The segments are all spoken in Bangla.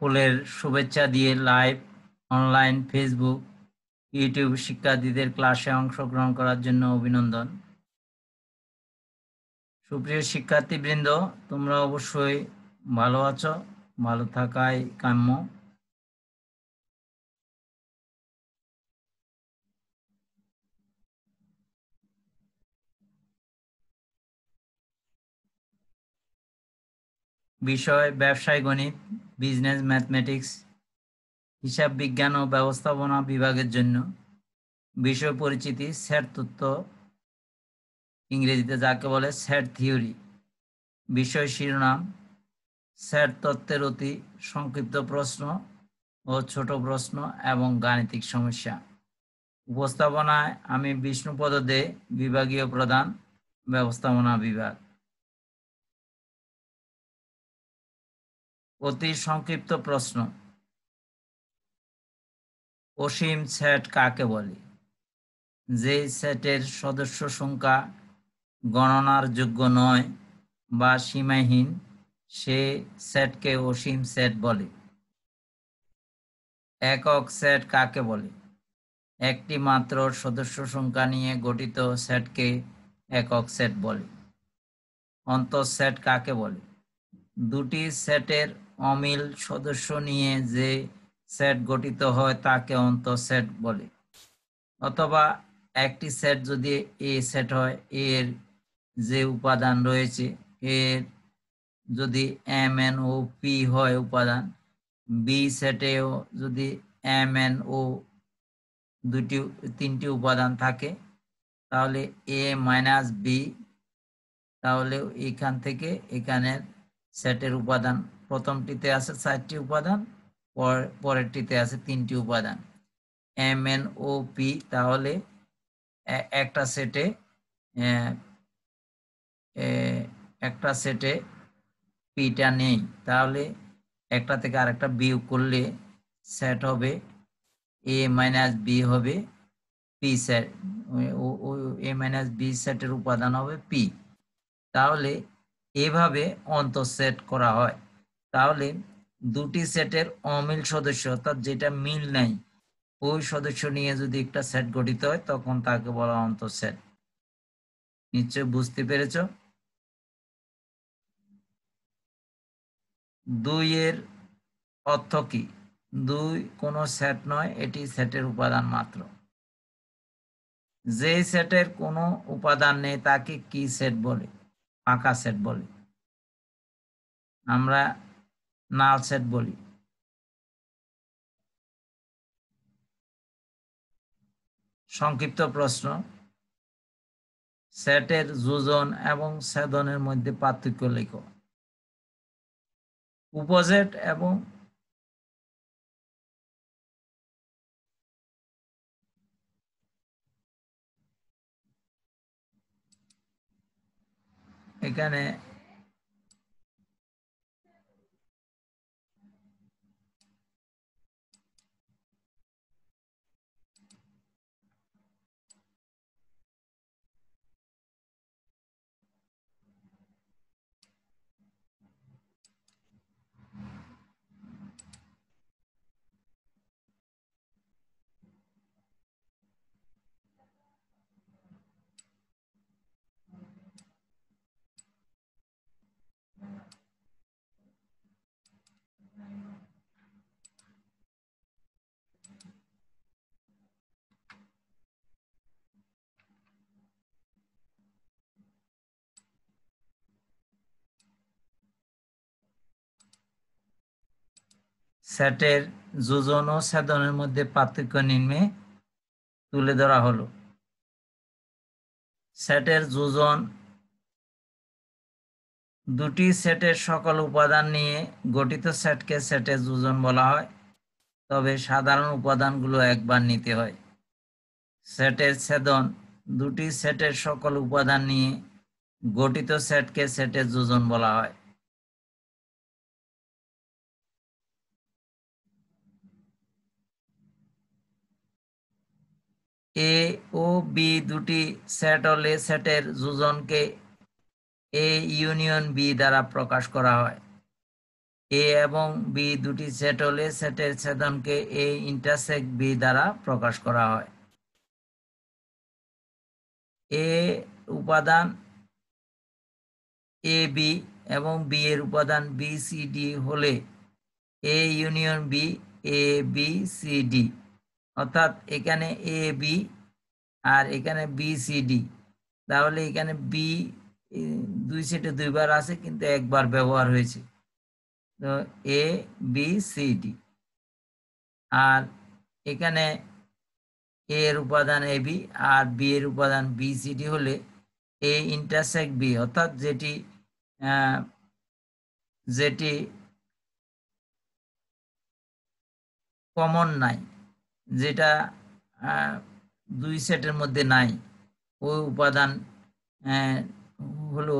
ফুলের শুভেচ্ছা দিয়ে লাইভ, অনলাইন, ফেসবুক, ইউটিউব শিক্ষার্থীদের ক্লাসে অংশগ্রহণ করার জন্য অভিনন্দন। সুপ্রিয় শিক্ষার্থীবৃন্দ, তোমরা অবশ্যই ভালো আছো, ভালো থাকাই কাম্য। বিষয় ব্যবসায় গণিত, বিজনেস ম্যাথমেটিক্স, হিসাব বিজ্ঞান ও ব্যবস্থাপনা বিভাগের জন্য। বিষয় পরিচিতি, সেট তত্ত্ব, ইংরেজিতে যাকে বলে সেট থিওরি। বিষয় শিরোনাম, সেট তত্ত্বের অতি সংক্ষিপ্ত প্রশ্ন ও ছোট প্রশ্ন এবং গাণিতিক সমস্যা। উপস্থাপনায় আমি বিষ্ণুপদ দে, বিভাগীয় প্রধান, ব্যবস্থাপনা বিভাগ। অতি সংক্ষিপ্ত প্রশ্ন, অসীম সেট কাকে বলে? যে সেটের সদস্য সংখ্যা গণনার যোগ্য নয় বা সীমাহীন, সে সেটকে অসীম সেট বলে। একক সেট কাকে বলে? একটি মাত্র সদস্য সংখ্যা নিয়ে গঠিত সেটকে একক সেট বলে। অন্তঃসেট কাকে বলে? দুটি সেটের অমিল সদস্য নিয়ে যে সেট গঠিত হয় তাকে অন্তঃসেট বলে। অথবা একটি সেট যদি এ সেট হয়, এর যে উপাদান রয়েছে, এর যদি এম এন ও পি হয় উপাদান, বি সেটেও যদি এম এন ও তিনটি উপাদান থাকে, তাহলে এ মাইনাস বি, তাহলে এখান থেকে এখানের সেটের উপাদান প্রথমটিতে আছে 4টি উপাদান, পরেরটিতে আছে 3টি উপাদান, এম এন ও পি। তাহলে একটা সেটে একটা সেটে পিটা নেই, তাহলে একটা থেকে আরেকটা বিয়োগ করলে সেট হবে এ মাইনাস বি হবে পি সেট, এ মাইনাস বি সেটের উপাদান হবে পি। তাহলে এভাবে অন্তঃসেট করা হয়। তাহলে দুটি সেটের অমিল সদস্য, অর্থাৎ যেটা মিল নাই, ওই সদস্য নিয়ে যদি একটা সেট গঠিত হয় তখন তাকে বলা অন্তঃসেট। নিশ্চয় বুঝতে পেরেছ। 2 এর অর্থ কি? 2 কোনো সেট নয়, এটি সেটের উপাদান মাত্র। যে সেটের কোনো উপাদান নেই তাকে কি সেট বলে? ফাঁকা সেট বলে, আমরা নাল সেট বলি। সংক্ষিপ্ত প্রশ্ন, সেটের যোজন এবং ছেদনের মধ্যে পার্থক্য লেখো। উপসেট এবং এখানে সেটের যোজন ও ছেদনের মধ্যে পার্থক্য নিম্নে তুলে ধরা হলো। সেটের যোজন, দুটি সেটের সকল উপাদান নিয়ে গঠিত সেটকে সেটের যোজন বলা হয়, তবে সাধারণ উপাদানগুলো একবার নিতে হয়। সেটের ছেদন, দুটি সেটের সকল উপাদান নিয়ে গঠিত সেটকে সেটের যোজন বলা হয়। এ ও বি দুটি সেট হলে সেটের যোজনকে এ ইউনিয়ন বি দ্বারা প্রকাশ করা হয়। এ এবং বি দুটি সেট হলে সেটের ছেদনকে এ ইন্টারসেক্ট বি দ্বারা প্রকাশ করা হয়। এ উপাদান এ বি এবং বি এর উপাদান বি সি ডি হলে A union B A B C D, অর্থাৎ এখানে এ বি আর এখানে বি সি ডি, তাহলে এখানে বি দুই সেটে দুইবার আছে কিন্তু একবার ব্যবহার হয়েছে, তো এ বি সি ডি। আর এখানে এ এর উপাদান এ বি আর বি এর উপাদান বি সি ডি হলে এ ইন্টারসেক্ট বি, অর্থাৎ যেটি যেটি কমন নাই, যেটা দুই সেটের মধ্যে নাই, ওই উপাদান হলো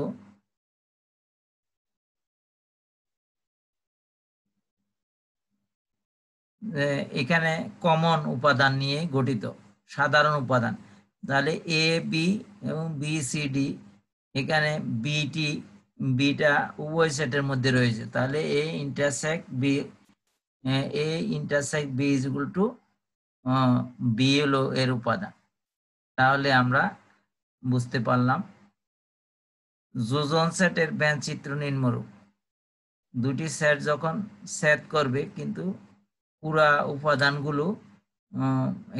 এখানে কমন উপাদান নিয়ে গঠিত সাধারণ উপাদান। তাহলে এ বি এবং বি সি ডি, এখানে বিটা উভয় সেটের মধ্যে রয়েছে, তাহলে A intersect B is equal to B হলো এর উপাদান। তাহলে আমরা বুঝতে পারলাম যোজন সেটের ব্যাঞ্চ চিত্র নিম্নরূপ। দুটি সেট যখন সেট করবে কিন্তু পুরা উপাদানগুলো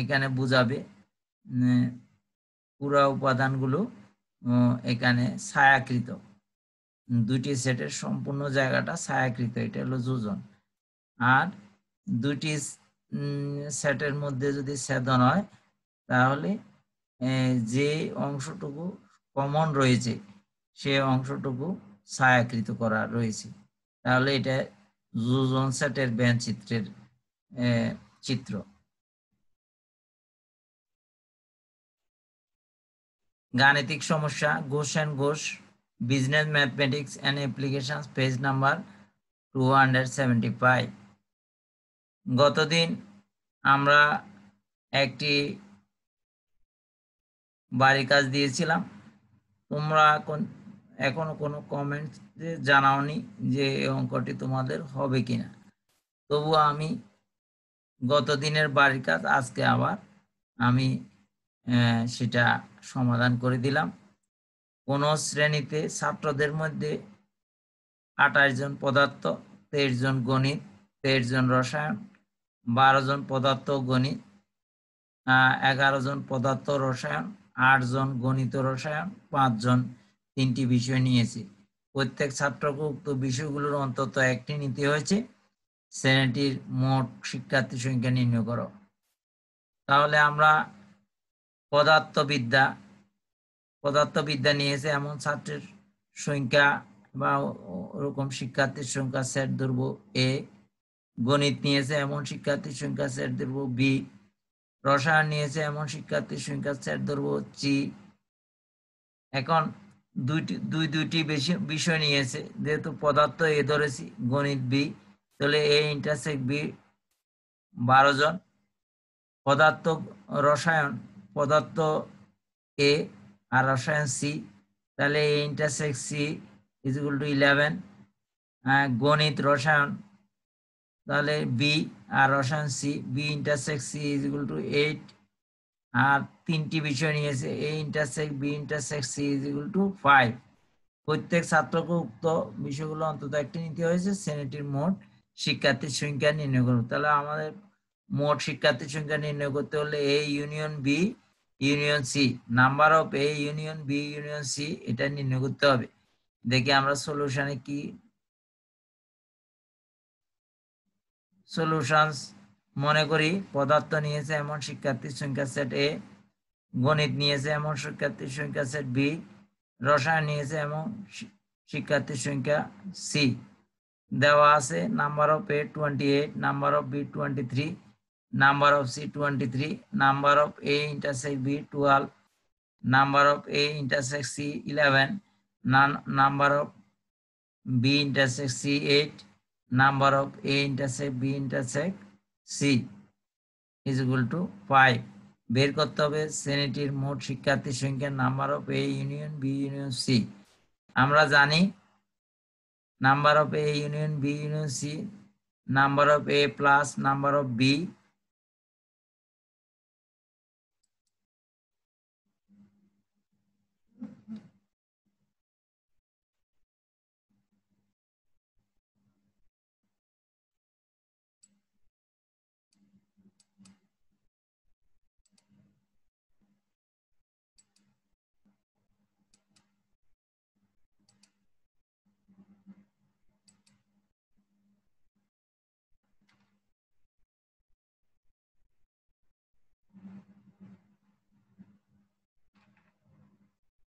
এখানে বুঝাবে, পুরা উপাদানগুলো এখানে ছায়াকৃত, দুটি সেটের সম্পূর্ণ জায়গাটা ছায়াকৃত, এটা হলো যোজন। আর দুটি সেটের মধ্যে যদি ছেদন হয় তাহলে যে অংশটুকু কমন রয়েছে সে অংশটুকু ছায়াকৃত করা রয়েছে, তাহলে এটা যোজন সেটের ব্যাঞ্চ চিত্রের চিত্র। গাণিতিক সমস্যা Ghosh and Ghosh, business mathematics and applications, page number 275। গতদিন আমরা একটি বাড়ির কাজ দিয়েছিলাম, তোমরা এখনো কোনো কমেন্টস জানাওনি যে এই অঙ্কটি তোমাদের হবে কিনা, তবুও আমি গত দিনের বাড়ির কাজ আজকে আবার আমি সেটা সমাধান করে দিলাম। কোন শ্রেণীতে ছাত্রদের মধ্যে 28 জন পদার্থ, 23 জন গণিত, 23 জন রসায়ন, 12 জন পদার্থ গণিত, 11 জন পদার্থ রসায়ন, 8 জন গণিত রসায়ন, 5 জন 3টি বিষয় নিয়েছে। প্রত্যেক ছাত্রকে উক্ত বিষয়গুলোর অন্তত একটি নিতে হয়েছে। শ্রেণীটির মোট শিক্ষার্থী সংখ্যা নির্ণয় করো। তাহলে আমরা পদার্থবিদ্যা নিয়েছে এমন ছাত্রের সংখ্যা বা ওরকম শিক্ষার্থীর সংখ্যা সেট ধরবো এ, গণিত নিয়েছে এমন শিক্ষার্থীর সংখ্যা সেট ধরবো বি, রসায়ন নিয়েছে এমন শিক্ষার্থীর সংখ্যা সেট ধরবো সি। এখন দুইটি বিষয় নিয়েছে, যেহেতু পদার্থ এ ধরেছি, গণিত বি, তাহলে এ ইন্টারসেক্ট বি 12 জন, পদার্থ এ আর রসায়ন সি, তাহলে A intersect C is equal to 11। গণিত রসায়ন তাহলে বি আর রসায়ন C, B intersect C is equal to 8। আর 3টি বিষয় নিয়েছে, A intersect B intersect C is equal to 5। প্রত্যেক ছাত্রকে উক্ত বিষয়গুলো অন্তত একটি নিতে হয়েছে। শ্রেণীটির মোট শিক্ষার্থীর সংখ্যা নির্ণয় করব। তাহলে আমাদের মোট শিক্ষার্থীর সংখ্যা নির্ণয় করতে হলে A union B union C, number of A union B union C, এটা নির্ণয় করতে হবে। দেখি আমরা সলিউশনে কি সলিউশনস। মনে করি পদার্থ নিয়েছে এমন শিক্ষার্থীর সংখ্যা সেট এ, গণিত নিয়েছে এমন শিক্ষার্থীর সংখ্যা সেট বি, রসায়ন নিয়েছে এমন শিক্ষার্থীর সংখ্যা সি। দেওয়া আছে number of A 28, number of B 23, number of C 23, number of A intersect B 12, number of A intersect C 11, number of B intersect C 8, number of A intersect B intersect C is equal to 5। বের করতে হবে শ্রেণীটির মোট শিক্ষার্থীর সংখ্যা number of A union B union C. আমরা জানি number of A union B union C, number of A plus number of B,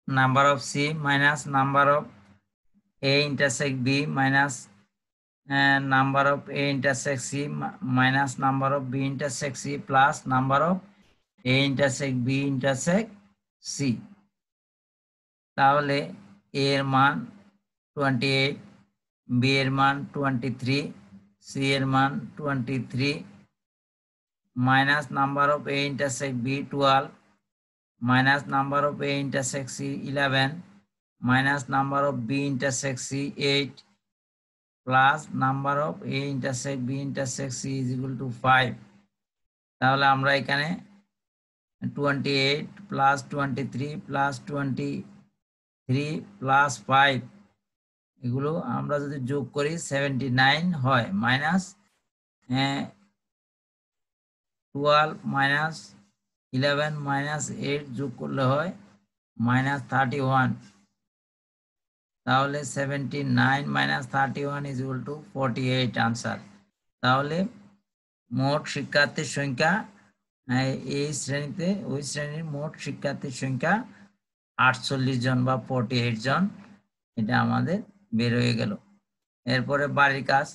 number of C minus number of A intersect B minus number of A intersect C minus number of B intersect C plus number of A intersect B intersect C। তাহলে A এর মান 28, B এর মান 23, C এর মান 23 minus number of A intersect B 12 minus number of A intersect C 11 minus number of B intersect C 8 plus number of A intersect B intersect C is equal to 5। তাহলে আমরা এখানে 28 plus 23 plus 23 plus 5 এগুলো আমরা যদি যোগ করি 79 হয়, মাইনাস 12 মাইনাস 11 মাইনাস 8 যোগ করলে হয় মাইনাস 31। তাহলে 79 minus 31 is equal two 48 answer. তাহলে মোট শিক্ষার্থীর সংখ্যা এই শ্রেণীতে, ওই শ্রেণীর মোট শিক্ষার্থীর সংখ্যা 48 জন বা 48 জন, এটা আমাদের বের হয়ে গেল। এরপরে বাড়ির কাজ।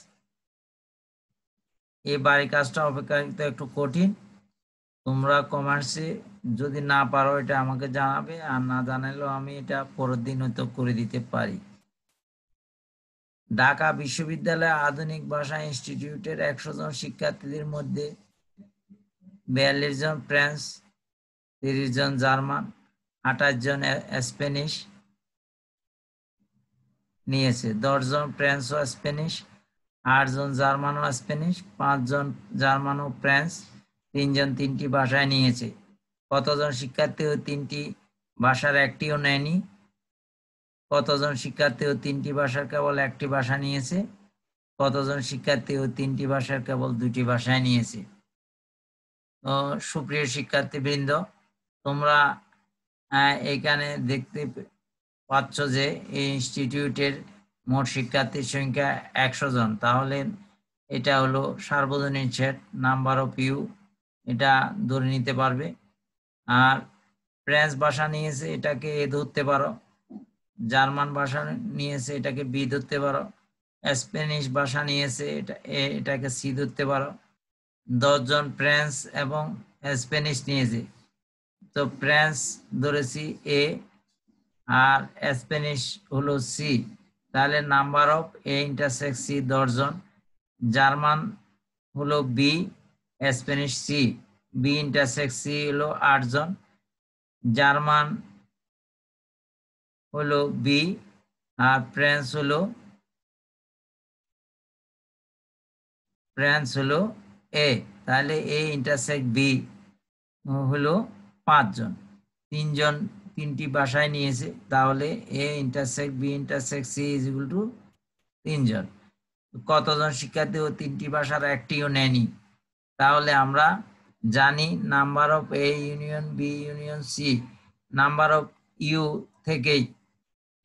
এই বাড়ির কাজটা অপেক্ষাকৃত একটু কঠিন, তোমরা কমার্সে যদি না পারো এটা আমাকে জানাবে, আর না জানালেও আমি এটা পরের দিন হয়তো করে দিতে পারি। ঢাকা বিশ্ববিদ্যালয় আধুনিক ভাষা ইনস্টিটিউটের 100 জন শিক্ষার্থীদের মধ্যে 42 জন ফ্রেঞ্চ, 30 জন জার্মান, 28 জন স্প্যানিশ নিয়েছে। 10 জন ফ্রেঞ্চ ও স্প্যানিশ, 8 জন জার্মান ও স্প্যানিশ, 5 জন জার্মান ও ফ্রেঞ্চ, 3 জন 3টি ভাষায় নিয়েছে। কতজন শিক্ষার্থী ও 3টি ভাষার একটিও নেয়নি? কতজন শিক্ষার্থী ও 3টি ভাষার কেবল একটি ভাষা নিয়েছে? কতজন শিক্ষার্থী ও 3টি ভাষার কেবল 2টি ভাষায় নিয়েছে? তো সুপ্রিয় শিক্ষার্থীবৃন্দ, তোমরা এখানে দেখতে পাচ্ছ যে এই ইনস্টিটিউটের মোট শিক্ষার্থীর সংখ্যা 100 জন। তাহলে এটা হলো সার্বজনীন সেট, নাম্বার অফ ইউ, এটা ধরে নিতে পারবে। আর ফ্রেঞ্চ ভাষা নিয়েছে, এটাকে এ ধরতে পারো। জার্মান ভাষা নিয়েছে, এটাকে বি ধরতে পারো। স্প্যানিশ ভাষা নিয়েছে, এটাকে সি ধরতে পারো। 10 জন ফ্রেঞ্চ এবং স্প্যানিশ নিয়েছে, তো ফ্রেঞ্চ ধরেছি এ আর স্প্যানিশ হলো সি। তাহলে number of A intersect C 10 জন। জার্মান হলো B, Spanish C, B intersect C হলো 8 জন। জার্মান হলো বি আর ফ্রেঞ্চ হলো এ। তাহলে এ ইন্টারসেক্ট বি হলো 5 জন। 3 জন 3টি ভাষায় নিয়েছে, তাহলে A intersect B intersect C is equal to 3 জন। কতজন শিক্ষার্থী ও 3টি ভাষার একটিও নেয়নি? তাহলে আমরা জানি number of A union B union C, number of U থেকেই,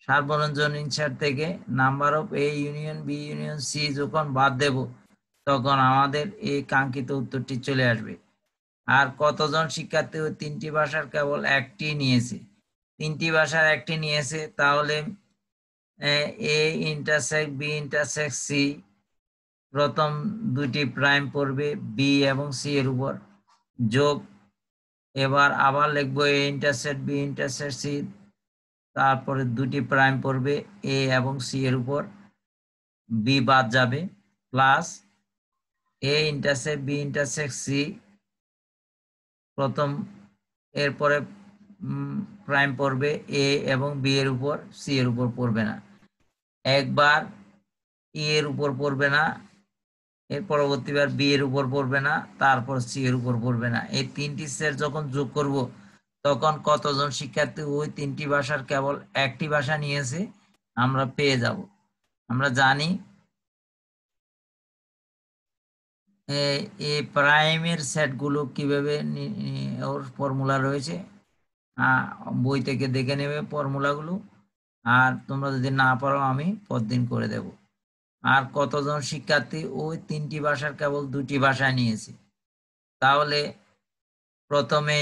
সার্বজনীন সেট থেকে number of A union B union C যখন বাদ দেব, তখন আমাদের এই কাঙ্ক্ষিত উত্তরটি চলে আসবে। আর কতজন শিক্ষার্থী ও 3টি ভাষার কেবল একটি নিয়েছে? 3টি ভাষার একটি নিয়েছে, তাহলে A intersect B intersect C, প্রথম 2টি প্রাইম পড়বে বি এবং সি এর উপর, যোগ, এবার আবার লিখবো এ ইন্টারসেক্ট বি ইন্টারসেক্ট সি, তারপরে 2টি প্রাইম পড়বে এ এবং সি এর উপর, বি বাদ যাবে, প্লাস এ ইন্টারসেক্ট বি ইন্টারসেক্ট সি, প্রথম, এরপরে প্রাইম পড়বে এ এবং বি এর উপর, সি এর উপর পড়বে না। একবার ই এর উপর পড়বে না, এর পরবর্তীবার বি এর উপর পড়বে না, তারপর সি এর উপর পড়বে না। এই তিনটি সেট যখন যোগ করব তখন কতজন শিক্ষার্থী ওই তিনটি ভাষার কেবল একটি ভাষা নিয়েছে আমরা পেয়ে যাব। আমরা জানি এই প্রাইমের সেটগুলো কিভাবে ওর ফর্মুলা রয়েছে, বই থেকে দেখে নেবে ফর্মুলাগুলো। আর তোমরা যদি না পারো আমি পরদিন করে দেব। আর কতজন শিক্ষার্থী ওই তিনটি ভাষার কেবল দুটি ভাষা নিয়েছে, তাহলে প্রথমে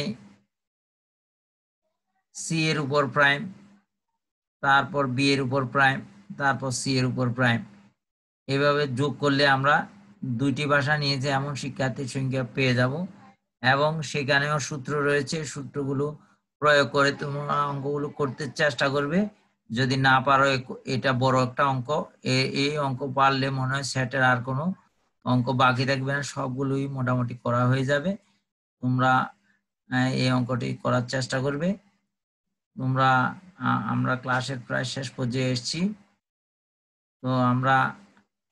সি এর উপর প্রাইম, তারপর বি এর উপর প্রাইম, তারপর সি এর উপর প্রাইম, এভাবে যোগ করলে আমরা দুইটি ভাষা নিয়েছে এমন শিক্ষার্থীর সংখ্যা পেয়ে যাব। এবং সেখানেও সূত্র রয়েছে, সূত্রগুলো প্রয়োগ করে তোমরা অঙ্কগুলো করতে চেষ্টা করবে। যদি না পারো এটা বড় একটা অঙ্ক, এই অঙ্ক পারলে মনে হয় সেটের আর কোনো অঙ্ক বাকি থাকবে না, সবগুলোই মোটামুটি করা হয়ে যাবে। তোমরা এই অঙ্কটি করার চেষ্টা করবে। আমরা ক্লাসের প্রায় শেষ পর্যায়ে এসেছি, তো আমরা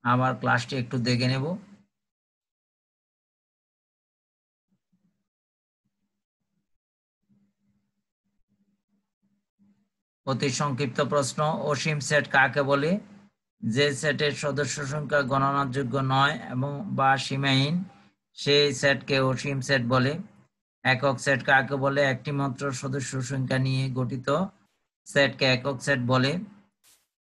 আবার ক্লাসটি একটু দেখে নেব। অতি সংক্ষিপ্ত প্রশ্ন, অসীম সেট কাকে বলে? যে সেটের সদস্য সংখ্যা গণনার যোগ্য নয় এবং বা সীমাহীন সেই সেটকে অসীম সেট বলে। একক সেট কাকে বলে? একটি মাত্র সদস্য সংখ্যা নিয়ে গঠিত সেটকে একক সেট বলে।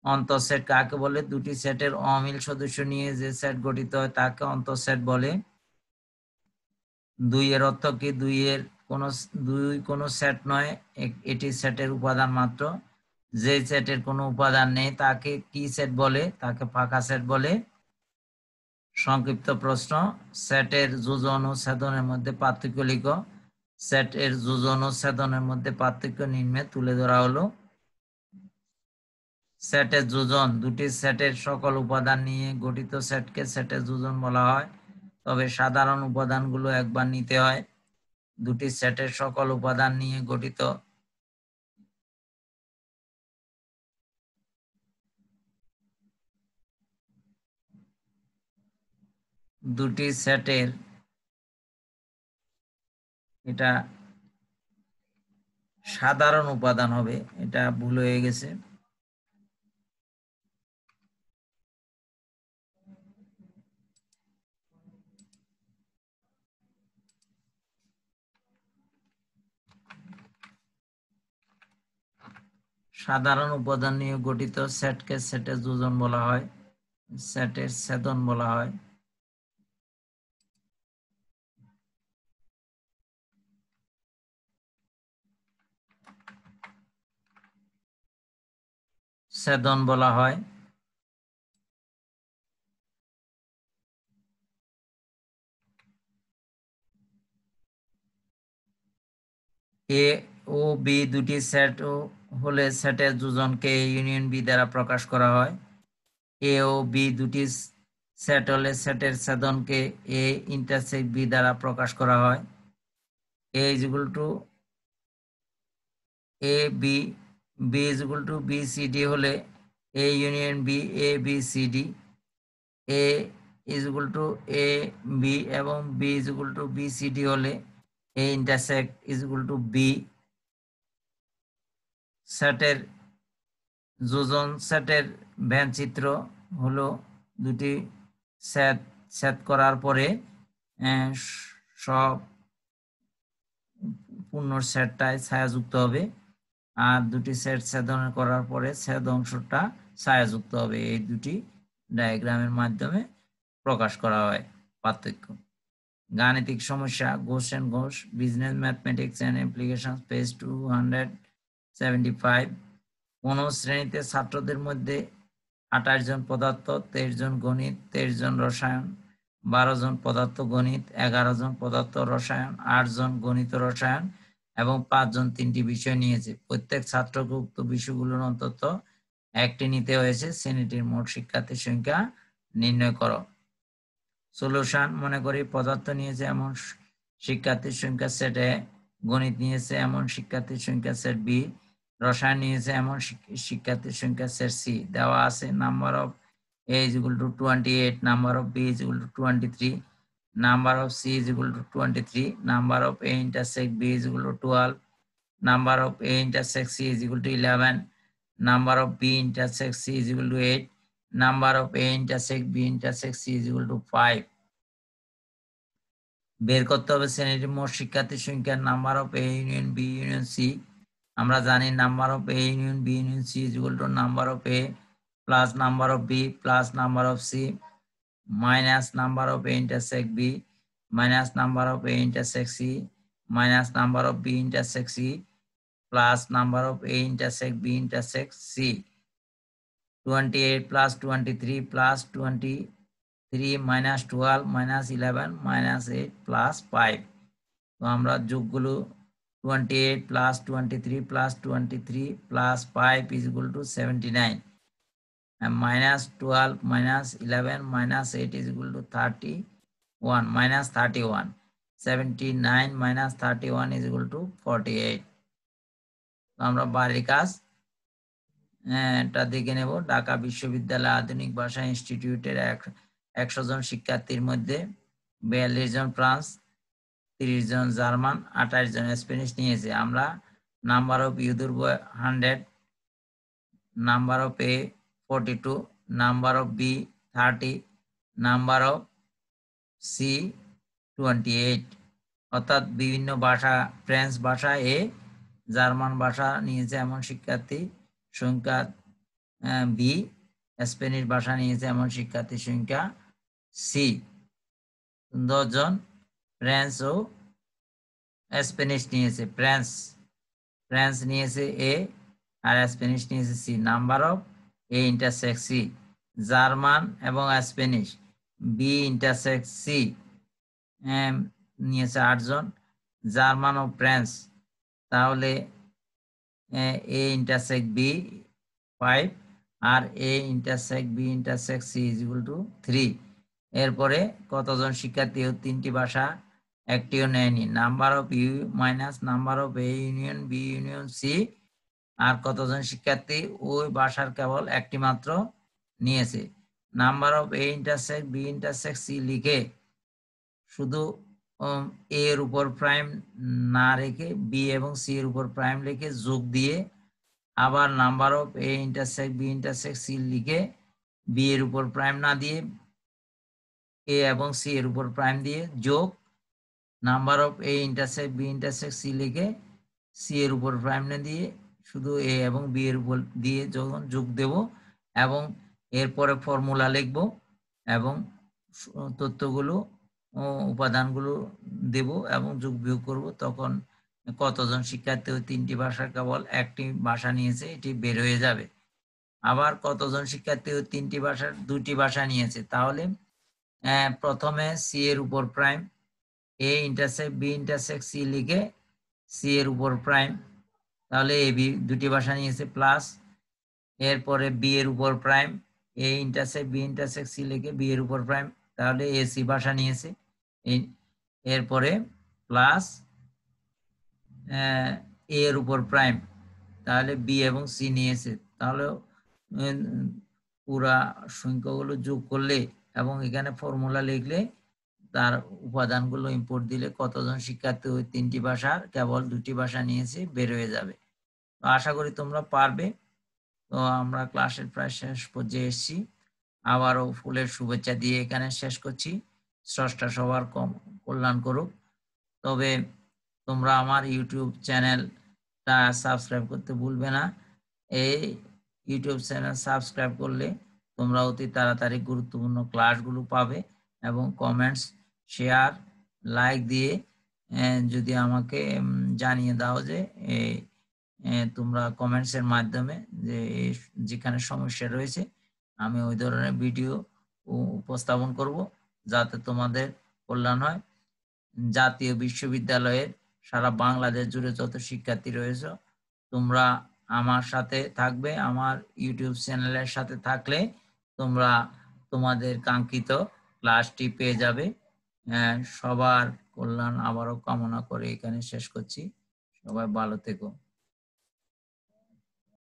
অন্তঃসেট কাকে বলে? দুটি সেটের অমিল সদস্য নিয়ে যে সেট গঠিত হয় তাকে অন্তঃসেট বলে। দুই এর অর্থ কি? দুই কোনো সেট নয়, এটি সেটের উপাদান মাত্র। যে সেটের কোনো উপাদান নেই তাকে কি সেট বলে? তাকে ফাঁকা সেট বলে। সংক্ষিপ্ত প্রশ্ন, সেটের যোজন ও ছেদনের মধ্যে পার্থক্য লিখো। সেটের যোজন ও ছেদনের মধ্যে পার্থক্য নিম্নে তুলে ধরা হলো। সেটের যোজন, দুটি সেটের সকল উপাদান নিয়ে গঠিত সেটকে সেটের যোজন বলা হয়, তবে সাধারণ উপাদানগুলো একবার নিতে হয়। দুটি সেটের সকল উপাদান নিয়ে গঠিত দুটি সেটের, এটা সাধারণ উপাদান হবে, এটা ভুল হয়ে গেছে। সাধারণ উপাদান নিয়ে গঠিত সেটকে সেটের যোজন বলা হয়, সেটের ছেদন বলা হয়। ছেদন বলা হয়। এ ও বি দুটি সেট হলে সেটের যোজনকে ইউনিয়ন বি দ্বারা প্রকাশ করা হয়। এ ও বি দুটি সেট হলে সেটের ছেদনকে এ ইন্টারসেক্ট বি দ্বারা প্রকাশ করা হয়। A is equal to A B, B is equal to B C D হলে A union B A B C D, A is equal to A B এবং B is equal to B C D হলে A intersect is equal to B. সেটের যোজন, সেটের চিত্র হলো দুটি সেট সেট করার পরে সব পূর্ণ সেটটাই ছায়াযুক্ত হবে, আর দুটি সেট ছেদন করার পরে ছেদ অংশটা ছায়াযুক্ত হবে। এই দুটি ডায়াগ্রামের মাধ্যমে প্রকাশ করা হয় পার্থক্য। গাণিতিক সমস্যা, Ghosh and Ghosh, business mathematics and application, page 275। কোন শ্রেণীতে ছাত্রদের মধ্যে 28 জন পদার্থ, 23 জন গণিত, 23 জন রসায়ন, 12 জন পদার্থ গণিত, 11 জন পদার্থ রসায়ন, 8 জন গণিত রসায়ন এবং 5 জন 3টি বিষয় নিয়েছে। প্রত্যেক ছাত্রকে উক্ত বিষয়গুলোর অন্তত একটি নিতে হয়েছে। শ্রেণীটির মোট শিক্ষার্থীর সংখ্যা নির্ণয় করো। সলিউশন, মনে করি পদার্থ নিয়েছে এমন শিক্ষার্থীর সংখ্যা সেট এ, গণিত নিয়েছে এমন শিক্ষার্থীর সংখ্যা সেট বি, রসায়ন নিয়েছে এমন শিক্ষার্থীর সংখ্যা সেট সি। দেওয়া আছে number of A is equal to 28, number of B is equal to 23, number of C is equal to 23, number of A intersect B is equal to 12, number of A intersect C is equal to 11, number of B intersect C is equal to 8, number of A intersect B intersect C is equal to 5. বের করতে হবে শ্রেণীর মোট শিক্ষার্থীর সংখ্যা number of A union B union C। আমরা জানি number of A union B union C is equal to number of A plus number of B plus number of C minus number of A intersect B minus number of A intersect C minus number of B intersect C plus number of A intersect B intersect C. 28 plus 23 plus 23 minus 12 minus 11 minus 8 plus 5. তো আমরা যোগগুলো 28 plus 23 plus 23 plus 5 is equal to 79. And minus 12 minus 11 minus 8 is equal to 31 minus 31. 79 minus 31 is equal to 48. তো আমরা বাড়ির কাজ এটা দেখে নেব। ঢাকা বিশ্ববিদ্যালয় আধুনিক ভাষা ইনস্টিটিউটের 100 জন শিক্ষার্থীর মধ্যে 42 জন ফ্রান্স, 30 জন জার্মান, 28 জন স্প্যানিশ নিয়েছে। আমরা নাম্বার অফ ইউ ধরব 100, number of A 42, number of B 30, number of C 28। অর্থাৎ বিভিন্ন ভাষা, ফ্রেঞ্চ ভাষা এ, জার্মান ভাষা নিয়েছে এমন শিক্ষার্থী সংখ্যা বি, স্প্যানিশ ভাষা নিয়েছে এমন শিক্ষার্থী সংখ্যা সি। 10 জন ফ্রেঞ্চ ও স্প্যানিশ নিয়েছে। ফ্রেঞ্চ নিয়েছে এ আর স্প্যানিশ নিয়েছে C. Number of A intersect C. German এবং স্প্যানিশ বি ইন্টারসেক্ট সি নিয়েছে 8 জন। জার্মান ও ফ্রেঞ্চ তাহলে এ ইন্টারসেক্ট বি 5 আর A intersect B intersect C is equal to 3। এরপরে কতজন শিক্ষার্থী তিনটি ভাষা একটিও নেয়নি? Number of U minus number of A union B union C. আর কতজন শিক্ষার্থী ওই ভাষার কেবল একটি মাত্র নিয়েছে? Number of A intersect B intersect C লিখে শুধু এ এর উপর প্রাইম না রেখে বি এবং সি এর উপর প্রাইম রেখে যোগ দিয়ে আবার number of A intersect B intersect C লিখে বি এর উপর প্রাইম না দিয়ে এ এবং সি এর উপর প্রাইম দিয়ে যোগ number of A intersect B intersect C লিখে সি এর উপর প্রাইম না দিয়ে শুধু এ এবং বি এর উপর দিয়ে যখন যোগ দেব এবং এরপরে ফর্মুলা লিখব এবং তথ্যগুলো উপাদানগুলো দেব এবং যোগ বিয়োগ করব, তখন কতজন শিক্ষার্থী ওই তিনটি ভাষার কেবল একটি ভাষা নিয়েছে এটি বের হয়ে যাবে। আবার কতজন শিক্ষার্থী ওই তিনটি ভাষার দুটি ভাষা নিয়েছে? তাহলে প্রথমে সি এর উপর প্রাইম এ ইন্টারসেক্ট বি ইন্টারসেক্ট সি লিখে সি এর উপর প্রাইম, তাহলে এ বি দুটি ভাষা নিয়েছে প্লাস, এরপরে বি এর উপর প্রাইম এ ইন্টারসেক্ট বি ইন্টারসেক্ট সি লিখে বি এর উপর প্রাইম, তাহলে এ সি ভাষা নিয়েছে। এরপরে প্লাস এ এর উপর প্রাইম, তাহলে বি এবং সি নিয়েছে। তাহলে পুরা সংখ্যাগুলো যোগ করলে এবং এখানে ফর্মুলা লিখলে তার উপাদানগুলো ইম্পোর্ট দিলে কতজন শিক্ষার্থী ওই তিনটি ভাষার কেবল দুটি ভাষা নিয়েছে বের হয়ে যাবে। তো আশা করি তোমরা পারবে। তো আমরা ক্লাসের প্রায় শেষ পর্যায়ে এসেছি। আবারও ফুলের শুভেচ্ছা দিয়ে এখানে শেষ করছি। স্রষ্টা সবার কল্যাণ করুক। তবে তোমরা আমার ইউটিউব চ্যানেলটা সাবস্ক্রাইব করতে ভুলবে না। এই ইউটিউব চ্যানেল সাবস্ক্রাইব করলে তোমরা অতি তাড়াতাড়ি গুরুত্বপূর্ণ ক্লাসগুলো পাবে এবং কমেন্টস, শেয়ার, লাইক দিয়ে যদি আমাকে জানিয়ে দাও যে তোমরা কমেন্টসের মাধ্যমে যে যেখানে সমস্যা রয়েছে আমি ওই ধরনের ভিডিও উপস্থাপন করব যাতে তোমাদের কল্যাণ হয়। জাতীয় বিশ্ববিদ্যালয়ের সারা বাংলাদেশ জুড়ে যত শিক্ষার্থী রয়েছে তোমরা আমার সাথে থাকবে। আমার ইউটিউব চ্যানেলের সাথে থাকলে তোমরা তোমাদের কাঙ্ক্ষিত ক্লাসটি পেয়ে যাবে। সবার কল্যাণ আবারও কামনা করে এখানে শেষ করছি। সবাই ভালো থেকো।